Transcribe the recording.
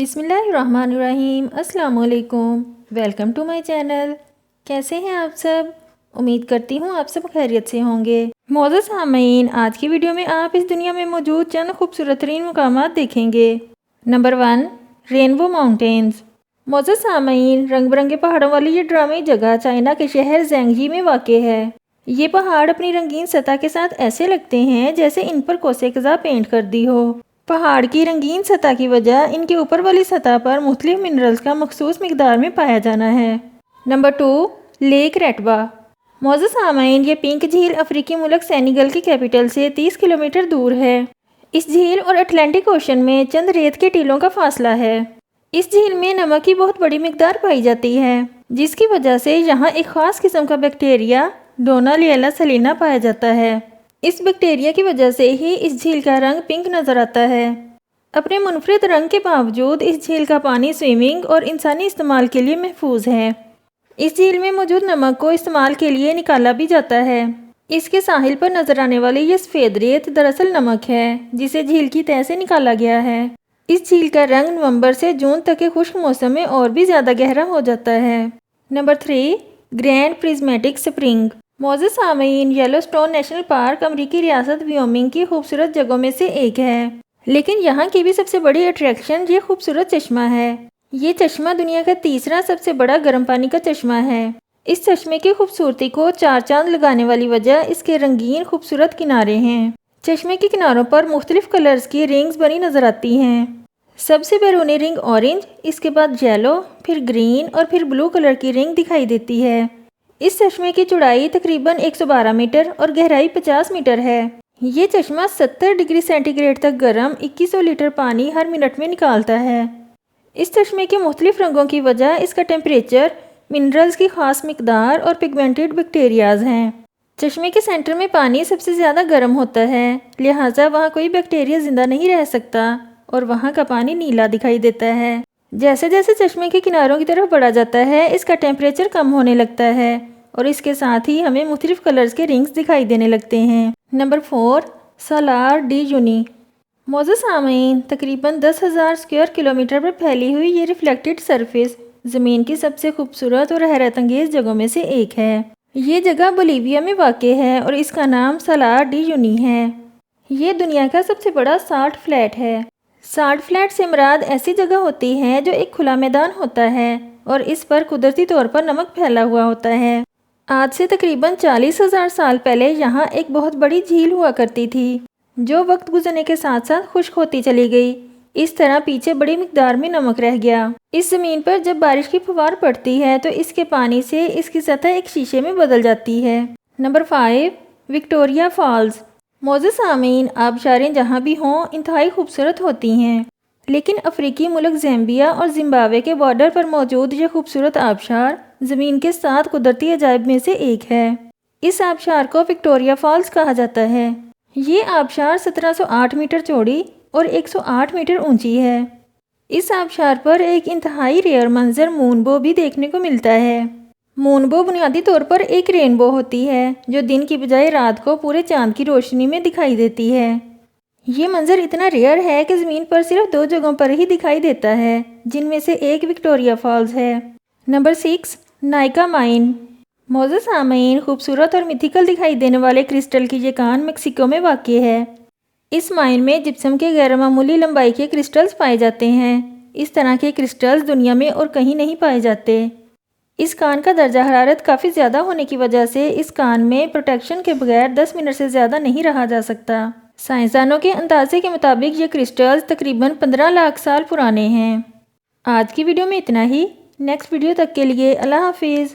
بسم اللہ الرحمن الرحیم۔ السلام علیکم، ویلکم ٹو مائی چینل۔ کیسے ہیں آپ سب؟ امید کرتی ہوں آپ سب خیریت سے ہوں گے۔ معزز سامعین، آج کی ویڈیو میں آپ اس دنیا میں موجود چند خوبصورت ترین مقامات دیکھیں گے۔ Number 1، Rainbow mountains. معزز سامعین، رنگ برنگے پہاڑوں والی یہ ڈرامائی جگہ چائنا کے شہر زینگجی میں واقع ہے۔ یہ پہاڑ اپنی رنگین سطح کے ساتھ ایسے لگتے ہیں جیسے ان پر کوسے قزح پینٹ کر دی ہو۔ پہاڑ کی رنگین سطح کی وجہ ان کے اوپر والی سطح پر مختلف منرلز کا مخصوص مقدار میں پایا جانا ہے۔ Number 2، lake Retba. معزز سامعین، یہ پنک جھیل افریقی ملک سینیگل کی کیپٹل سے 30 کلومیٹر دور ہے۔ اس جھیل اور اٹلانٹک اوشن میں چند ریت کے ٹیلوں کا فاصلہ ہے۔ اس جھیل میں نمک کی بہت بڑی مقدار پائی جاتی ہے، جس کی وجہ سے یہاں ایک خاص قسم کا بیکٹیریا ڈونا لیلا سلینا پایا جاتا ہے۔ اس بیکٹیریا کی وجہ سے ہی اس جھیل کا رنگ پنک نظر آتا ہے۔ اپنے منفرد رنگ کے باوجود اس جھیل کا پانی سوئمنگ اور انسانی استعمال کے لیے محفوظ ہے۔ اس جھیل میں موجود نمک کو استعمال کے لیے نکالا بھی جاتا ہے۔ اس کے ساحل پر نظر آنے والی یہ سفید ریت دراصل نمک ہے، جسے جھیل کی تہہ سے نکالا گیا ہے۔ اس جھیل کا رنگ نومبر سے جون تک کے خشک موسم میں اور بھی زیادہ گہرا ہو جاتا ہے۔ Number 3، grand prismatic spring. معزز سامعین، یلو سٹون نیشنل پارک امریکی ریاست ویومنگ کی خوبصورت جگہوں میں سے ایک ہے، لیکن یہاں کی بھی سب سے بڑی اٹریکشن یہ خوبصورت چشمہ ہے۔ یہ چشمہ دنیا کا تیسرا سب سے بڑا گرم پانی کا چشمہ ہے۔ اس چشمے کی خوبصورتی کو چار چاند لگانے والی وجہ اس کے رنگین خوبصورت کنارے ہیں۔ چشمے کے کناروں پر مختلف کلرز کی رنگز بنی نظر آتی ہیں۔ سب سے بیرونی رنگ اورنج، اس کے بعد یلو، پھر گرین اور پھر بلو کلر کی رنگ دکھائی دیتی ہے۔ اس چشمے کی چوڑائی تقریباً 112 میٹر اور گہرائی 50 میٹر ہے۔ یہ چشمہ 70 ڈگری سینٹی گریڈ تک گرم 2100 لیٹر پانی ہر منٹ میں نکالتا ہے۔ اس چشمے کے مختلف رنگوں کی وجہ اس کا ٹیمپریچر، منرلز کی خاص مقدار اور پگمنٹڈ بیکٹیریاز ہیں۔ چشمے کے سینٹر میں پانی سب سے زیادہ گرم ہوتا ہے، لہٰذا وہاں کوئی بیکٹیریا زندہ نہیں رہ سکتا اور وہاں کا پانی نیلا دکھائی دیتا ہے۔ جیسے جیسے چشمے کے کناروں کی طرف بڑھا جاتا ہے، اس کا ٹیمپریچر کم ہونے لگتا ہے اور اس کے ساتھ ہی ہمیں مختلف کلرز کے رنگز دکھائی دینے لگتے ہیں۔ نمبر 4، سالار ڈی یونی۔ معزز سامعین، تقریباً 10,000 اسکوائر کلومیٹر پر پھیلی ہوئی یہ ریفلیکٹڈ سرفیس زمین کی سب سے خوبصورت اور حیرت انگیز جگہوں میں سے ایک ہے۔ یہ جگہ بولیویا میں واقع ہے اور اس کا نام سالار ڈی یونی ہے۔ یہ دنیا کا سب سے بڑا سالٹ فلیٹ ہے۔ سالٹ فلیٹ سے مراد ایسی جگہ ہوتی ہے جو ایک کھلا میدان ہوتا ہے اور اس پر قدرتی طور پر نمک پھیلا ہوا ہوتا ہے۔ آج سے تقریباً 40,000 سال پہلے یہاں ایک بہت بڑی جھیل ہوا کرتی تھی، جو وقت گزرنے کے ساتھ ساتھ خشک ہوتی چلی گئی۔ اس طرح پیچھے بڑی مقدار میں نمک رہ گیا۔ اس زمین پر جب بارش کی پھوار پڑتی ہے تو اس کے پانی سے اس کی سطح ایک شیشے میں بدل جاتی ہے۔ Number 5، Victoria falls. معزز سامعین، آبشاریں جہاں بھی ہوں انتہائی خوبصورت ہوتی ہیں، لیکن افریقی ملک زیمبیا اور زمبابوے کے بارڈر پر موجود یہ خوبصورت آبشار زمین کے 7 قدرتی عجائب میں سے ایک ہے۔ اس آبشار کو وکٹوریہ فالز کہا جاتا ہے۔ یہ آبشار 1708 میٹر چوڑی اور 108 میٹر اونچی ہے۔ اس آبشار پر ایک انتہائی ریئر منظر مون بو بھی دیکھنے کو ملتا ہے۔ مون بو بنیادی طور پر ایک رینبو ہوتی ہے جو دن کی بجائے رات کو پورے چاند کی روشنی میں دکھائی دیتی ہے۔ یہ منظر اتنا ریئر ہے کہ زمین پر صرف 2 جگہوں پر ہی دکھائی دیتا ہے، جن میں سے ایک وکٹوریہ فالز ہے۔ Number 6، Nykaa mine. معزز سامعین، خوبصورت اور میتھیکل دکھائی دینے والے کرسٹل کی یہ کان میکسیکو میں واقع ہے۔ اس مائن میں جپسم کے غیر معمولی لمبائی کے کرسٹلز پائے جاتے ہیں۔ اس طرح کے کرسٹلز دنیا میں اور کہیں نہیں پائے جاتے۔ اس کان کا درجہ حرارت کافی زیادہ ہونے کی وجہ سے اس کان میں پروٹیکشن کے بغیر 10 منٹ سے زیادہ نہیں رہا جا سکتا۔ سائنسدانوں کے اندازے کے مطابق یہ کرسٹلز تقریباً 15 لاکھ سال پرانے ہیں۔ آج کی ویڈیو میں اتنا ہی۔ نیکسٹ ویڈیو تک کے لیے اللہ حافظ۔